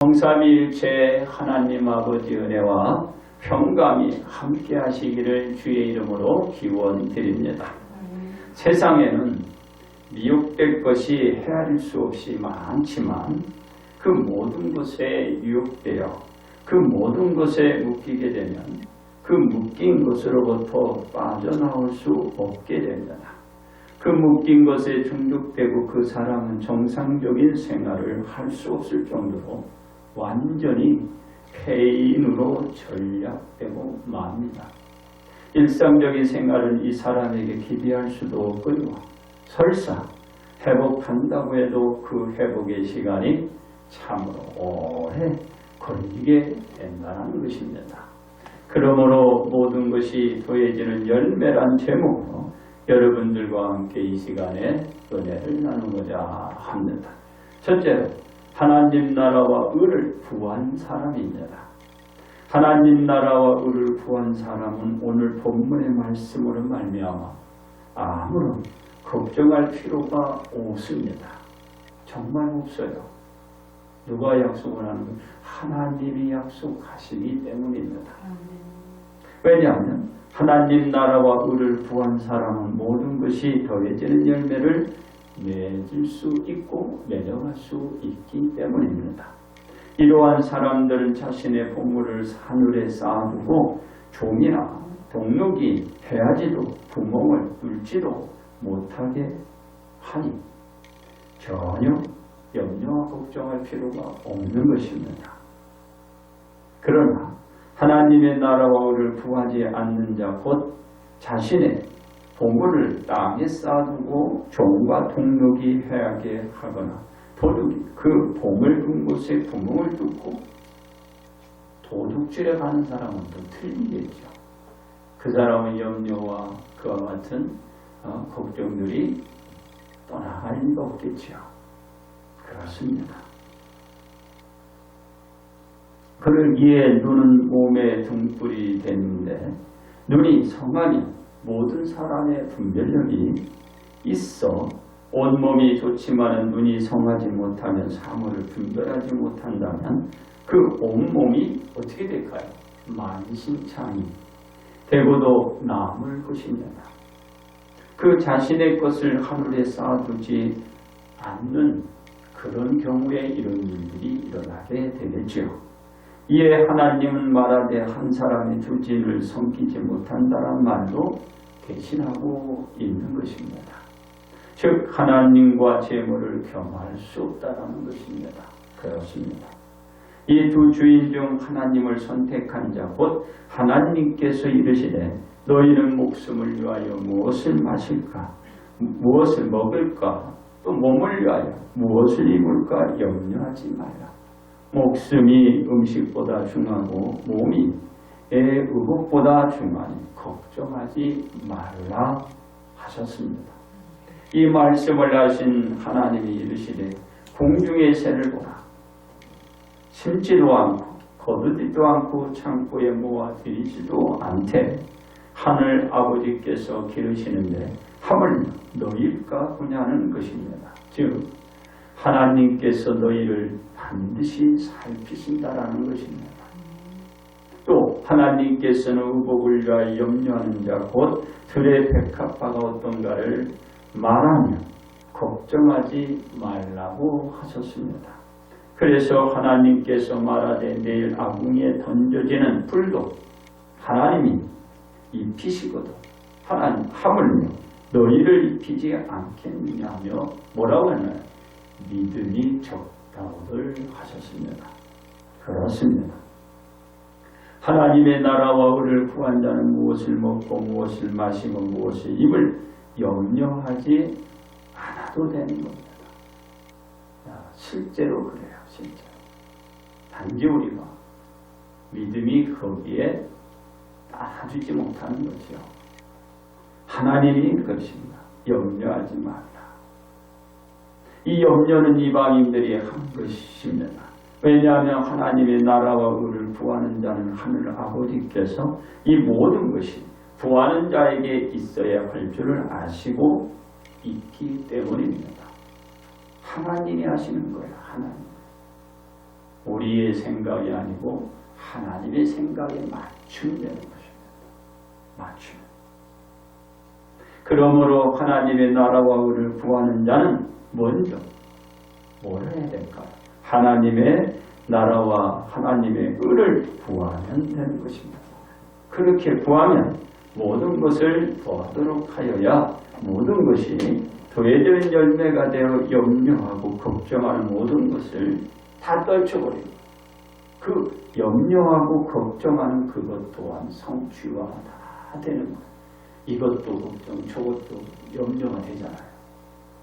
성삼위일체 하나님 아버지 은혜와 평강이 함께 하시기를 주의 이름으로 기원드립니다. 세상에는 미혹될 것이 헤아릴 수 없이 많지만 그 모든 것에 유혹되어 그 모든 것에 묶이게 되면 그 묶인 것으로부터 빠져나올 수 없게 됩니다. 그 묶인 것에 중독되고 그 사람은 정상적인 생활을 할 수 없을 정도로 완전히 폐인으로 전락되고 맙니다. 일상적인 생활을 이 사람에게 기대할 수도 없고요. 설사 회복한다고 해도 그 회복의 시간이 참으로 오래 걸리게 된다는 것입니다. 그러므로 모든 것이 더해지는 열매란 제목으로 여러분들과 함께 이 시간에 은혜를 나누고자 합니다. 첫째로 하나님 나라와 의를 구한 사람입니다. 하나님 나라와 의를 구한 사람은 오늘 본문의 말씀으로 말미암아 아무런 걱정할 필요가 없습니다. 정말 없어요. 누가 약속을 하는 것? 하나님이 약속하시기 때문입니다. 왜냐하면 하나님 나라와 의를 구한 사람은 모든 것이 더해지는 열매를 맺을 수 있고 맺어갈 수 있기 때문입니다. 이러한 사람들은 자신의 보물을 하늘에 쌓아두고 종이나 동록이 해야지도 구멍을 뚫지도 못하게 하니 전혀 염려와 걱정할 필요가 없는 것입니다. 그러나 하나님의 나라와 의를 구하지 않는 자 곧 자신의 보물을 땅에 쌓아두고 종과 동록이 해하게 하거나 도둑이 그 보물 둔 곳에 구멍을 뚫고 도둑질에 가는 사람은 또 틀리겠죠. 그 사람의 염려와 그와 같은 걱정들이 떠나갈 리가 없겠죠. 그렇습니다. 그러기에 눈은 몸의 등불이 되는데 눈이 성하면 모든 사람의 분별력이 있어 온몸이 좋지만 눈이 성하지 못하면 사물을 분별하지 못한다면 그 온몸이 어떻게 될까요? 만신창이 되고도 남을 것입니다. 그 자신의 것을 하늘에 쌓아두지 않는 그런 경우에 이런 일들이 일어나게 되겠죠. 이에 하나님은 말하되 한 사람의 주진을 섬기지 못한다는 말로 대신하고 있는 것입니다. 즉 하나님과 재물을 겸할 수 없다는 것입니다. 그렇습니다. 이 두 주인 중 하나님을 선택한 자 곧 하나님께서 이르시되 너희는 목숨을 위하여 무엇을 마실까 무엇을 먹을까 또 몸을 위하여 무엇을 입을까 염려하지 말라. 목숨이 음식보다 중하고 몸이 의복보다 중하니 걱정하지 말라 하셨습니다. 이 말씀을 하신 하나님이 이르시되 공중의 새를 보라. 심지도 않고 거두지도 않고 창고에 모아 들이지도 않되 하늘 아버지께서 기르시는데 하물며 너희일까 보냐는 것입니다. 즉 하나님께서 너희를 반드시 살피신다라는 것입니다. 또 하나님께서는 의복을 위하여 염려하는 자 곧 들의 백합화가 어떤가를 말하며 걱정하지 말라고 하셨습니다. 그래서 하나님께서 말하되 내일 아궁이에 던져지는 불도 하나님이 입히시거든 하물며 너희를 입히지 않겠느냐며 뭐라고 하나요? 믿음이 적다고들 하셨습니다. 그렇습니다. 하나님의 나라와 의를 구한 자는 무엇을 먹고 무엇을 마시고 무엇을 입을 염려하지 않아도 되는 겁니다. 실제로 그래요. 실제로. 단지 우리가 믿음이 거기에 따라주지 못하는 거죠. 하나님이 그것입니다. 염려하지 말라. 이 염려는 이방인들이 한 것입니다. 왜냐하면 하나님의 나라와 의를 구하는 자는 하늘 아버지께서 이 모든 것이 구하는 자에게 있어야 할 줄을 아시고 있기 때문입니다. 하나님이 하시는 거예요. 하나님. 우리의 생각이 아니고 하나님의 생각에 맞춤되는 것입니다. 맞춤. 그러므로 하나님의 나라와 의를 구하는 자는 먼저 뭘 해야 될까요? 하나님의 나라와 하나님의 의를 구하면 되는 것입니다. 그렇게 구하면 모든 것을 더하도록 하여야 모든 것이 더해지는 열매가 되어 염려하고 걱정하는 모든 것을 다 떨쳐버리고 그 염려하고 걱정하는 그것 또한 성취가 다 되는 거예요. 이것도 걱정, 저것도 염려가 되잖아요.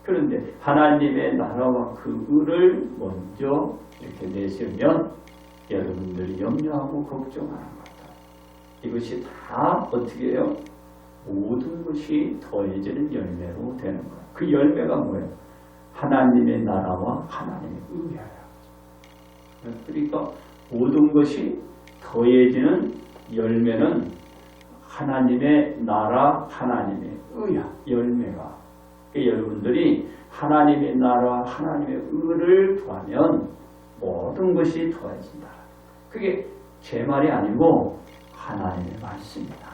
그런데 하나님의 나라와 그 의를 먼저 이렇게 내세우면 여러분들이 염려하고 걱정하는 것들 이것이 다 어떻게 해요? 모든 것이 더해지는 열매로 되는 거예요. 그 열매가 뭐예요? 하나님의 나라와 하나님의 의예요. 그러니까 모든 것이 더해지는 열매는 하나님의 나라, 하나님의 의야. 열매가. 여러분들이 하나님의 나라, 하나님의 의를 구하면 모든 것이 더해진다. 그게 제 말이 아니고 하나님의 말씀입니다.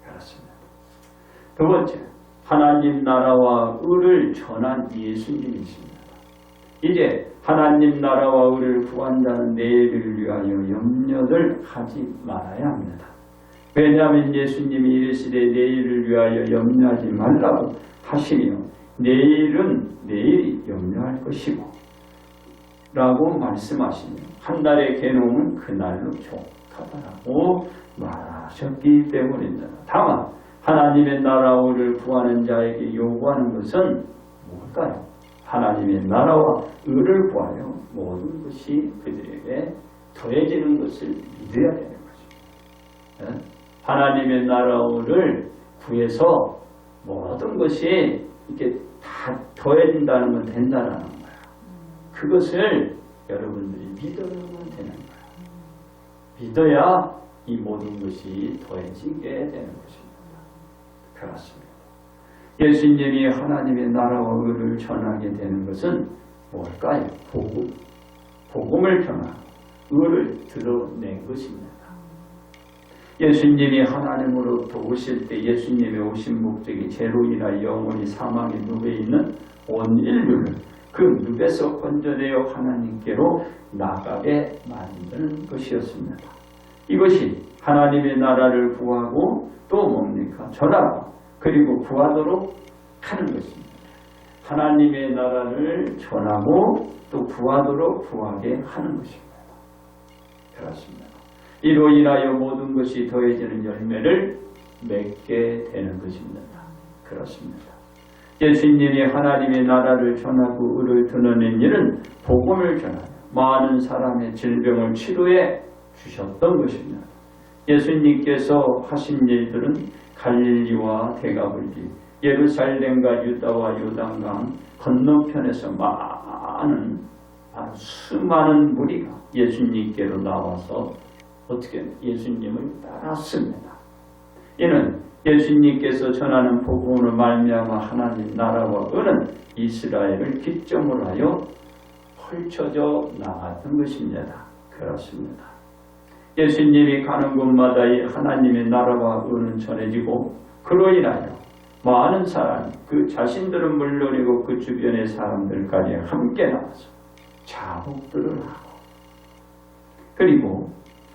그렇습니다. 두 번째, 하나님 나라와 의를 전한 예수님이십니다. 이제 하나님 나라와 의를 구한 자는 내일을 위하여 염려를 하지 말아야 합니다. 왜냐하면 예수님이 이르시되 내일을 위하여 염려하지 말라고 하시며 내일은 내일이 염려할 것이고 라고 말씀하시며 한 달의 괴로움은 그날로 족하다라고 말하셨기 때문입니다. 다만 하나님의 나라와 의를 구하는 자에게 요구하는 것은 뭘까요? 하나님의 나라와 의를 구하여 모든 것이 그들에게 더해지는 것을 믿어야 되는 것입니다. 하나님의 나라를 구해서 모든 것이 이렇게 다 더해진다는 건 된다라는 거야. 그것을 여러분들이 믿어야만 되는 거야. 믿어야 이 모든 것이 더해지게 되는 것입니다. 그렇습니다. 예수님이 하나님의 나라와 의를 전하게 되는 것은 뭘까요? 복음. 복음을 전하고 의를 드러낸 것입니다. 예수님이 하나님으로부터 오실 때 예수님의 오신 목적이 죄로 인하여 영원히 사망의 늪에 있는 온 인류를 그 늪에서 건져내어 하나님께로 나가게 만드는 것이었습니다. 이것이 하나님의 나라를 구하고 또 뭡니까? 전하고 그리고 구하도록 하는 것입니다. 하나님의 나라를 전하고 또 구하도록 구하게 하는 것입니다. 그렇습니다. 이로 인하여 모든 것이 더해지는 열매를 맺게 되는 것입니다. 그렇습니다. 예수님이 하나님의 나라를 전하고 의를 드러낸 일은 복음을 전하며 많은 사람의 질병을 치료해 주셨던 것입니다. 예수님께서 하신 일들은 갈릴리와 대가불리, 예루살렘과 유다와 요단강 건너편에서 수많은 무리가 예수님께로 나와서 어떻게 예수님을 따랐습니다. 이는 예수님께서 전하는 복음으로 말미암아 하나님 나라와 의는 이스라엘을 기점으로 하여 펼쳐져 나갔던 것입니다. 그렇습니다. 예수님이 가는 곳마다 이 하나님의 나라와 의는 전해지고 그로 인하여 많은 사람이 그 자신들은 물론이고 그 주변의 사람들까지 함께 나와서 자복들을 하고 그리고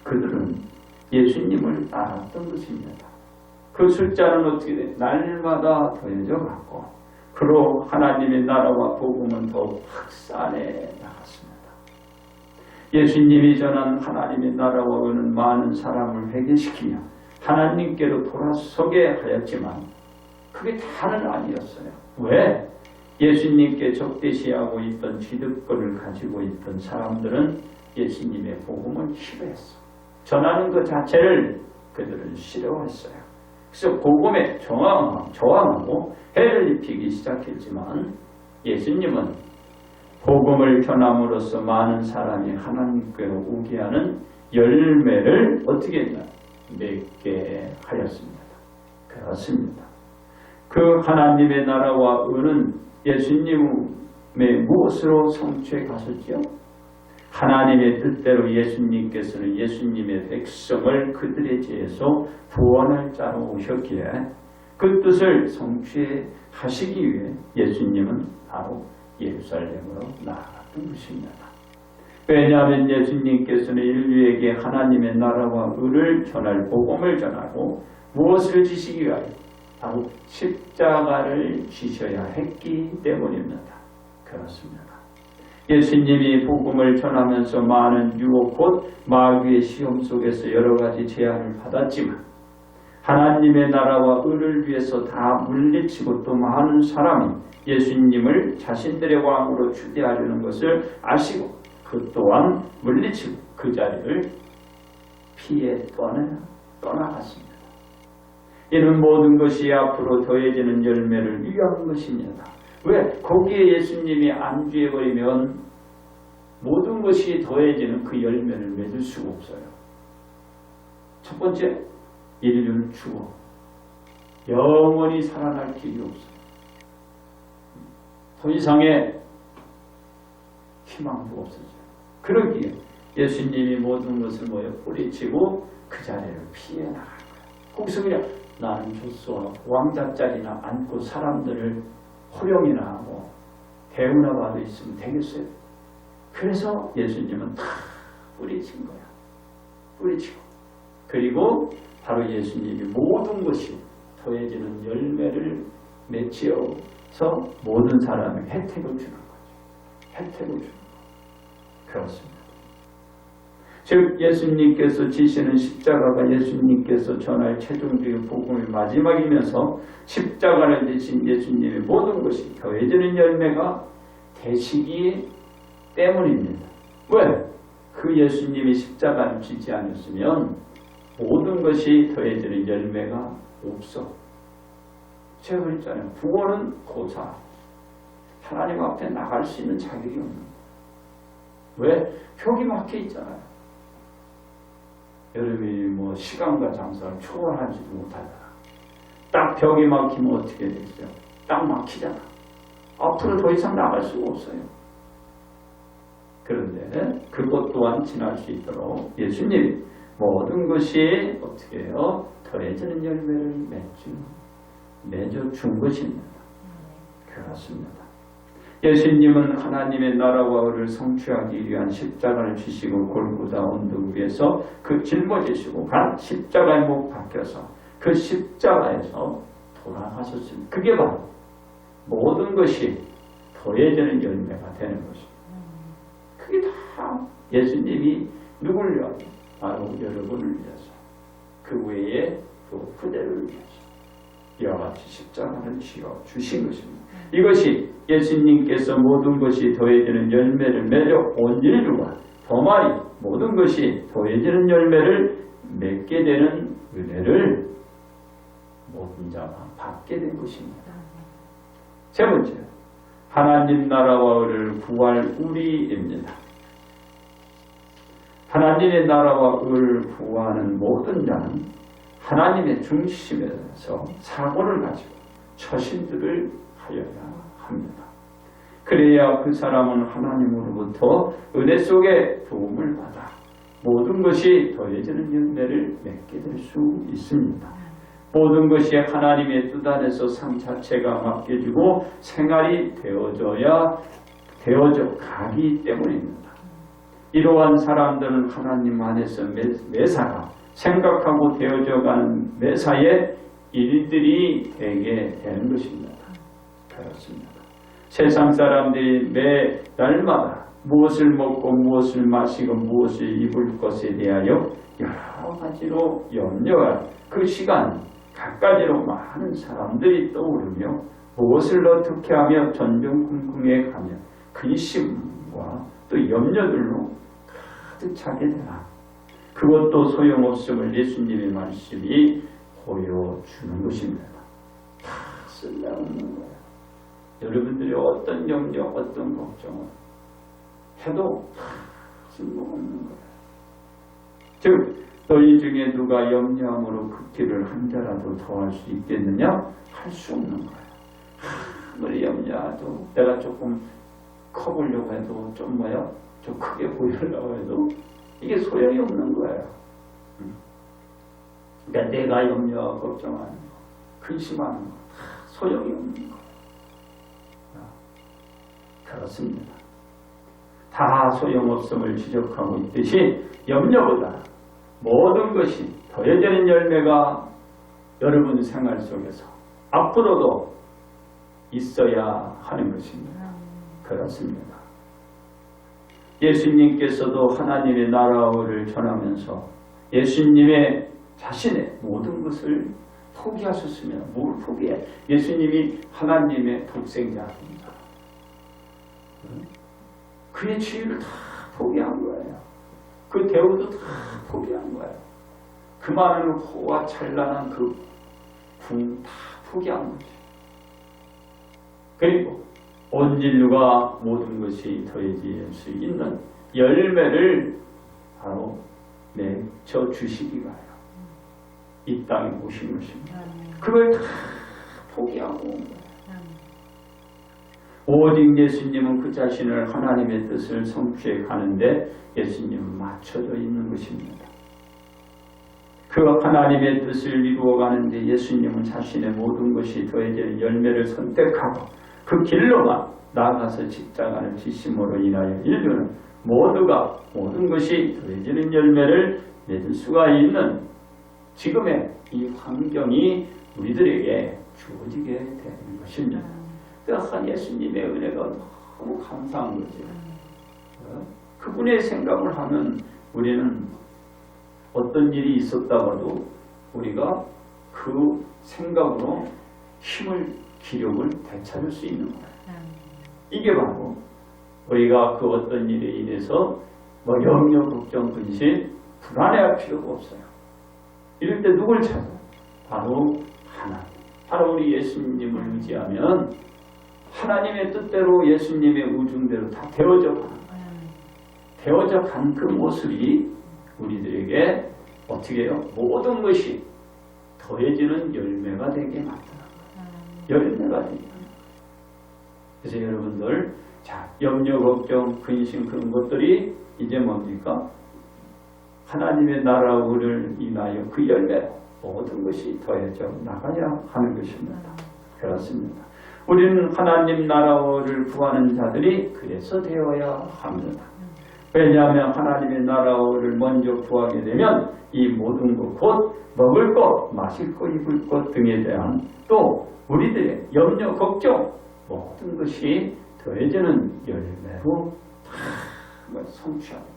그들은 예수님을 따랐던 것입니다. 그 숫자는 어떻게 돼? 날마다 더해져 갔고 그로 하나님의 나라와 복음은 더욱 확산해 나갔습니다. 예수님이 전한 하나님의 나라와 의는 많은 사람을 회개시키며 하나님께로 돌아서게 하였지만 그게 다는 아니었어요. 왜? 예수님께 적대시하고 있던 기득권을 가지고 있던 사람들은 예수님의 복음을 싫어했어. 전하는 것 자체를 그들은 싫어했어요. 그래서 복음에 저항하고 해를 입히기 시작했지만 예수님은 복음을 전함으로써 많은 사람이 하나님께로 오게 하는 열매를 어떻게 했냐? 맺게 하였습니다. 그렇습니다. 그 하나님의 나라와 의는 예수님 무엇으로 성취해 가셨지요? 하나님의 뜻대로 예수님께서는 예수님의 백성을 그들의 죄에서 구원할 자로 오셨기에 그 뜻을 성취해 하시기 위해 예수님은 바로 예루살렘으로 나아갔던 것입니다. 왜냐하면 예수님께서는 인류에게 하나님의 나라와 의를 전할 복음을 전하고 무엇을 지시기 위하여 바로 십자가를 지셔야 했기 때문입니다. 그렇습니다. 예수님이 복음을 전하면서 많은 유혹 곧 마귀의 시험 속에서 여러 가지 제한을 받았지만 하나님의 나라와 의를 위해서 다 물리치고 또 많은 사람이 예수님을 자신들의 왕으로 추대하려는 것을 아시고 그 또한 물리치고 그 자리를 피해 떠나갔습니다. 이는 모든 것이 앞으로 더해지는 열매를 위한 것입니다. 왜? 거기에 예수님이 안주해버리면 모든 것이 더해지는 그 열매를 맺을 수가 없어요. 첫 번째, 인류는 죽어 영원히 살아날 길이 없어요. 더 이상의 희망도 없어져요. 그러기에 예수님이 모든 것을 모여 뿌리치고 그 자리를 피해 나갈 거예요. 거기서 그냥 나는 줬어 왕자 자리나 앉고 사람들을 호령이나 하고 대우나 받아 있으면 되겠어요. 그래서 예수님은 다 뿌리친 거야. 뿌리치고 그리고 바로 예수님이 모든 것이 더해지는 열매를 맺어서 모든 사람에게 혜택을 주는 거죠. 혜택을 주는 거. 그렇습니다. 즉 예수님께서 지시는 십자가가 예수님께서 전할 최종적인 복음의 마지막이면서 십자가를 지신 예수님의 모든 것이 더해지는 열매가 되시기 때문입니다. 왜? 그 예수님이 십자가를 지지 않았으면 모든 것이 더해지는 열매가 없어. 제가 그랬잖아요. 구원은 고사. 하나님 앞에 나갈 수 있는 자격이 없는 거예요. 왜? 벽이 막혀 있잖아요. 여러분이 시간과 장사를 초월하지도 못하잖아. 딱 벽이 막히면 어떻게 되죠? 딱 막히잖아. 앞으로 더 이상 나갈 수가 없어요. 그런데 그것 또한 지날 수 있도록 예수님이 모든 것이 어떻게 해요? 더해지는 열매를 맺어준 것입니다. 그렇습니다. 예수님은 하나님의 나라와 의를 성취하기 위한 십자가를 지시고 골고다 언덕 위에서 그 짊어지시고 간 십자가에 못 박혀서 그 십자가에서 돌아가셨습니다. 그게 바로 모든 것이 더해지는 열매가 되는 것입니다. 그게 다 예수님이 누구를 위하여? 바로 여러분을 위해서 그 외에 또 그대를 위해서 이와 같이 십자가를 지어 주신 것입니다. 이것이 예수님께서 모든 것이 더해지는 열매를 맺어 온 인류가 더 많이 모든 것이 더해지는 열매를 맺게 되는 은혜를 모든 자가 받게 된 것입니다. 세 번째, 하나님 나라와 의를 구할 우리입니다. 하나님의 나라와 의를 구하는 모든 자는 하나님의 중심에서 사고를 가지고 처신들을 하여야 합니다. 그래야 그 사람은 하나님으로부터 은혜 속에 도움을 받아 모든 것이 더해지는 열매를 맺게 될 수 있습니다. 모든 것이 하나님의 뜻 안에서 삶 자체가 맡겨지고 생활이 되어져 가기 때문입니다. 이러한 사람들은 하나님 안에서 매사가 생각하고 되어져가는 매사의 일들이 되게 되는 것입니다. 그렇습니다. 세상 사람들이 매 날마다 무엇을 먹고 무엇을 마시고 무엇을 입을 것에 대하여 여러 가지로 염려할 그 시간 갖가지로 많은 사람들이 떠오르며 무엇을 어떻게 하며 전전긍긍해 가며 근심과 또 염려들로 가득 차게 되나 그것도 소용없음을 예수님의 말씀이 보여주는 것입니다. 다 쓸데없는 거예요. 여러분들이 어떤 염려, 어떤 걱정을 해도 다 쓸모없는 거예요. 즉 너희 중에 누가 염려함으로 그 길을 한 자라도 더할 수 있겠느냐? 할 수 없는 거예요. 아무리 염려해도 내가 조금 커 보려고 해도 좀 좀 크게 보이려고 해도 이게 소용이 없는 거예요. 그러니까 내가 염려, 걱정하는 거, 근심하는 거 다 소용이 없는 거예요. 그렇습니다. 다 소용없음을 지적하고 있듯이 염려보다 모든 것이 더해지는 열매가 여러분 생활 속에서 앞으로도 있어야 하는 것입니다. 그렇습니다. 예수님께서도 하나님의 나라를 전하면서 예수님의 자신의 모든 것을 포기하셨으면 뭘 포기해? 예수님이 하나님의 독생자입니다. 그의 지위를 다 포기한 거예요. 그 대우도 다 포기한 거예요. 그 많은 호와 찬란한 그 궁 다 포기한 거죠. 그리고 온 인류가 모든 것이 더해질 수 있는 열매를 바로 맺어 주시기 바라요. 이 땅에 오신 것입니다. 그걸 다 포기하고 온 거예요. 오직 예수님은 그 자신을 하나님의 뜻을 성취해 가는데 예수님은 맞춰져 있는 것입니다. 그 하나님의 뜻을 이루어 가는데 예수님은 자신의 모든 것이 더해질 열매를 선택하고 그 길로만 나아가서 십자가를 지심으로 인하여 인류는 모두가 모든 것이 더해지는 열매를 맺을 수가 있는 지금의 이 환경이 우리들에게 주어지게 되는 것입니다. 그러니까 예수님의 은혜가 너무 감사한 거죠. 그분의 생각을 하면 우리는 어떤 일이 있었다가도 우리가 그 생각으로 힘을, 기력을 되찾을 수 있는 거예요. 이게 바로 우리가 그 어떤 일에 인해서 염려, 걱정, 근심, 불안해할 필요가 없어요. 이럴 때 누굴 찾아? 바로 하나님. 바로 우리 예수님을 의지하면 하나님의 뜻대로 예수님의 의중대로 다 되어져 가는 거예요. 되어져 간 그 모습이 우리들에게 어떻게 해요? 모든 것이 더해지는 열매가 되게 만드는 거예요. 열매가 되게. 그래서 여러분들 자, 염려, 걱정, 근심 그런 것들이 이제 뭡니까? 하나님의 나라를 인하여 그 열매 모든 것이 더해져 나가야 하는 것입니다. 그렇습니다. 우리는 하나님 나라를 구하는 자들이 그래서 되어야 합니다. 왜냐하면 하나님의 나라를 먼저 구하게 되면 이 모든 것, 곧 먹을 것, 마실 것, 입을 것 등에 대한 또 우리들의 염려, 걱정 모든 것이 더해지는 열매로 다 성취합니다.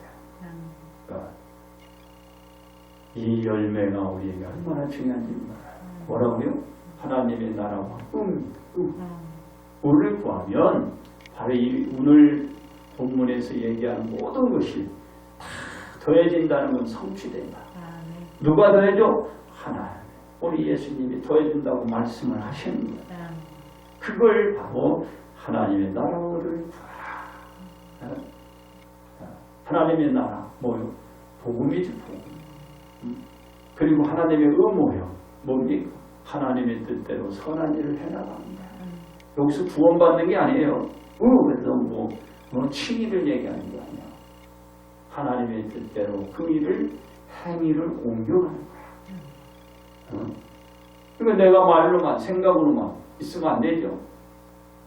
그러니까 이 열매가 우리에게 얼마나 중요한지 몰라요. 뭐라고요? 하나님의 나라와 운을 구하면 바로 이 오늘 본문에서 얘기하는 모든 것이 다 더해진다는 건 성취된다. 누가 더해줘? 하나님. 우리 예수님이 더해준다고 말씀을 하시는 거예요. 그걸 바로 하나님의 나라를 구하라. 하나님의 나라 뭐요? 복음이지 복음. 그리고 하나님의 의무요. 뭡니까? 하나님의 뜻대로 선한 일을 해나갑니다. 여기서 구원받는 게 아니에요. 그래서 뭐 칭의를 얘기하는 게 아니야. 하나님의 뜻대로 그 일을 행위를 옮겨가는 거야. 그러니까 내가 말로만 생각으로만 있으면 안 되죠.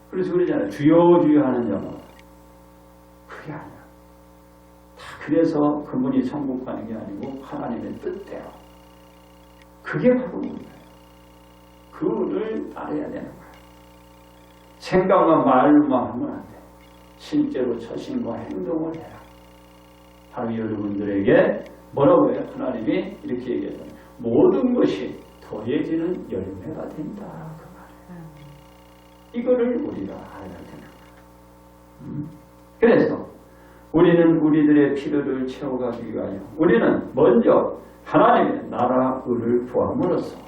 그래서 그러잖아요. 주여 주여 하는 자가 그게 아니야. 다 그래서 그분이 천국 가는 게 아니고 하나님의 뜻대로. 그게 바로 우리예요. 그를 따라야 되는 거야. 생각만 말로만 하면 안 돼. 실제로 처신과 행동을 해라. 바로 여러분들에게 뭐라고 해요? 하나님이 이렇게 얘기하잖아요. 모든 것이 더해지는 열매가 된다. 그 말이에요. 이거를 우리가 알아야 되는 거예요. 그래서 우리는 우리들의 필요를 채워가기 위하여 우리는 먼저 하나님의 나라 의를 구함으로써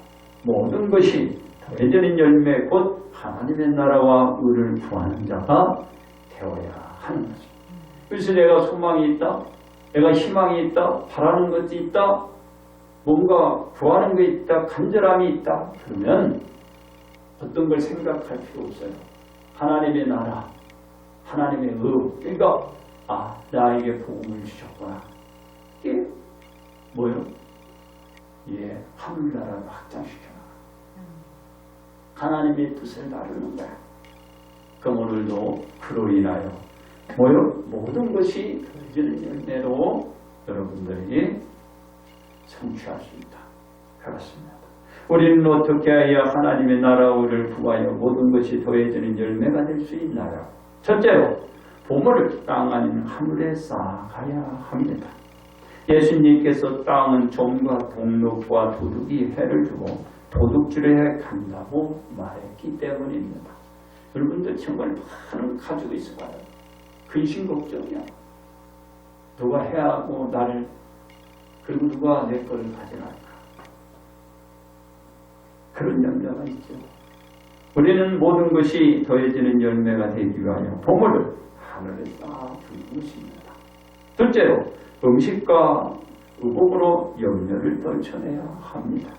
모든 것이 더해지는 열매 곧 하나님의 나라와 의를 구하는 자가 되어야 하는 거죠. 그래서 내가 소망이 있다, 내가 희망이 있다, 바라는 것도 있다, 뭔가 구하는 게 있다, 간절함이 있다. 그러면 어떤 걸 생각할 필요 없어요. 하나님의 나라, 하나님의 그러니까 나에게 복음을 주셨구나. 이게 뭐요? 예, 하늘나라를 확장시켜놔. 하나님의 뜻을 다루는 거야. 그럼 오늘도 그로 인하여 뭐요? 모든 것이 더해지는 열매로 여러분들에게 성취할 수 있다. 그렇습니다. 우리는 어떻게 해야 하나님의 나라를 구하여 모든 것이 더해지는 열매가 될 수 있나요? 첫째로 보물을 땅 아닌 하늘에 쌓아가야 합니다. 예수님께서 땅은 좀과 동록과 도둑이 해를 주고 도둑질에 간다고 말했기 때문입니다. 여러분들 정말 많은 가지고 있어봐요. 근심 걱정이야. 누가 해하고 나를 그리고 누가 내 거를 가져갈까. 그런 염려가 있죠. 우리는 모든 것이 더해지는 열매가 되기 위하여 보물을 하늘에 쌓아두는 것입니다. 둘째로 음식과 의복으로 염려를 떨쳐내야 합니다.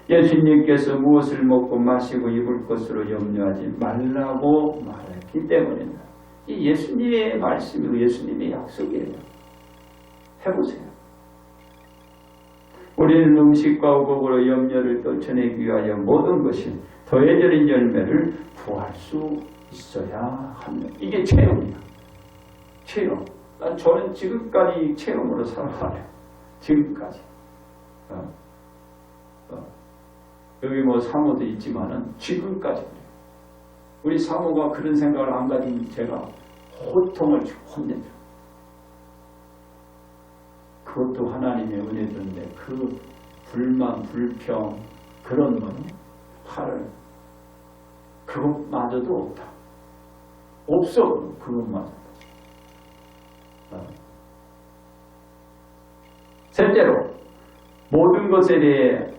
예수님께서 무엇을 먹고 마시고 입을 것으로 염려하지 말라고 말했기 때문입니다. 이 예수님의 말씀이고 예수님의 약속이에요. 해보세요. 우리는 음식과 의복으로 염려를 떨쳐내기 위하여 모든 것이 더해지는 열매를 구할 수 있어야 합니다. 이게 체험이야. 체험. 저는 지금까지 체험으로 살아가요. 지금까지. 여기 뭐 사모도 있지만은 지금까지. 우리 사모가 그런 생각을 안 가지면 제가 호통을 혼내죠. 그것도 하나님의 은혜인데 그 불만, 불평 그런 거는 화를 그것마저도 없다. 없어. 그것마저도. 셋째로 모든 것에 대해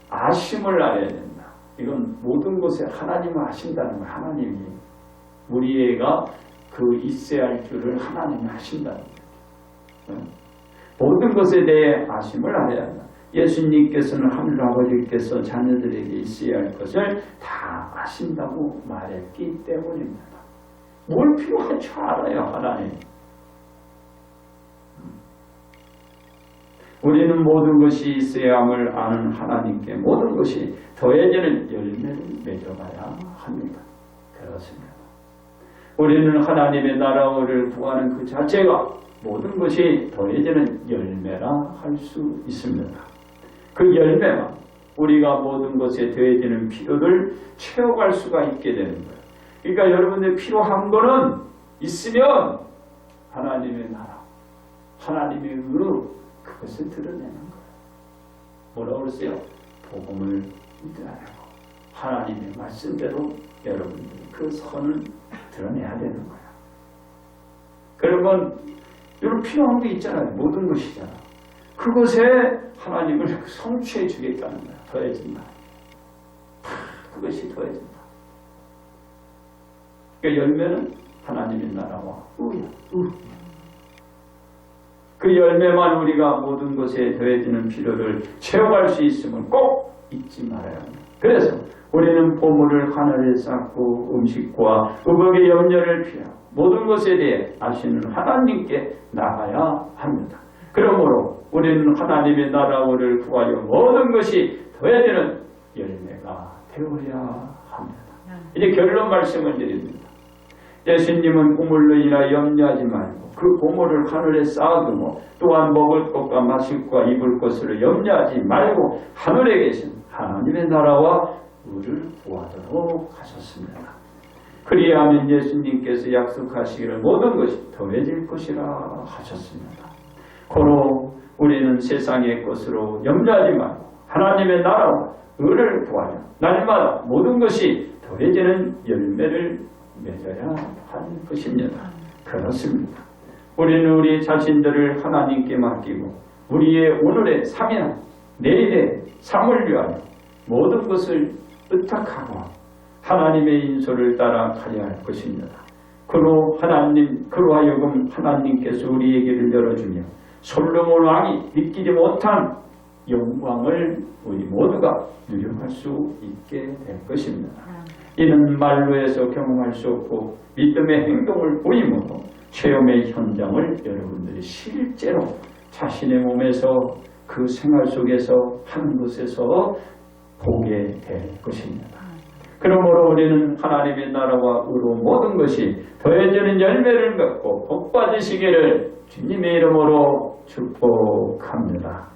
아심을 알아야 된다. 이건 모든 것에 하나님을 아신다는 거야. 하나님이 우리가 그 있어야 할 줄을 하나님이 아신다는 거야. 모든 것에 대해 아심을 알아야 한다. 예수님께서는 하늘 아버지께서 자녀들에게 있어야 할 것을 다 아신다고 말했기 때문입니다. 뭘 필요한 줄 알아요, 하나님. 우리는 모든 것이 있어야 함을 아는 하나님께 모든 것이 더해지는 열매를 맺어가야 합니다. 그렇습니다. 우리는 하나님의 나라를 구하는 그 자체가 모든 것이 더해지는 열매라 할 수 있습니다. 그 열매만 우리가 모든 것에 더해지는 필요를 채워갈 수가 있게 되는 거예요. 그러니까 여러분들 필요한 거는 있으면 하나님의 나라, 하나님의 의 그것을 드러내는 거예요. 뭐라고 그러세요? 복음을 믿으라고. 하나님의 말씀대로 여러분들이 그 선을 드러내야 되는 거야. 그러면 여러분 필요한 게 있잖아요. 모든 것이잖아. 그것에 하나님을 성취해 주겠다는 거야. 더해진다. 그것이 더해진다. 그러니까 열매는 하나님의 나라와 의야. 그 열매만 우리가 모든 것에 더해지는 필요를 채워갈 수 있음을 꼭 잊지 말아야 합니다. 그래서 우리는 보물을 하늘에 쌓고 음식과 의복의 염려를 피하고 모든 것에 대해 아시는 하나님께 나가야 합니다. 그러므로 우리는 하나님의 나라를 구하여 모든 것이 더해지는 열매가 되어야 합니다. 이제 결론 말씀을 드립니다. 예수님은 보물로 인하여 염려하지 말고 그 보물을 하늘에 쌓아두고 또한 먹을 것과 마실 것과 입을 것으로 염려하지 말고 하늘에 계신 하나님의 나라와 의를 구하도록 하셨습니다. 그리하면 예수님께서 약속하시기를 모든 것이 더해질 것이라 하셨습니다. 고로 우리는 세상의 것으로 염려하지 말고 하나님의 나라와 의를 구하여 날마다 모든 것이 더해지는 열매를 맺어야 할 것입니다. 그렇습니다. 우리는 우리 자신들을 하나님께 맡기고 우리의 오늘의 삶이나 내일의 삶을 위하여 모든 것을 의탁하고 하나님의 인소를 따라 가야 할 것입니다. 그로 하여금 하나님께서 우리에게를 열어주며 솔로몬 왕이 믿기지 못한 영광을 우리 모두가 누려갈 수 있게 될 것입니다. 이는 말로 해서 경험할 수 없고 믿음의 행동을 보임으로 체험의 현장을 여러분들이 실제로 자신의 몸에서 그 생활 속에서 하는 것에서 보게 될 것입니다. 그러므로 우리는 하나님의 나라와 의로 모든 것이 더해지는 열매를 맺고 복 받으시기를 주님의 이름으로 축복합니다.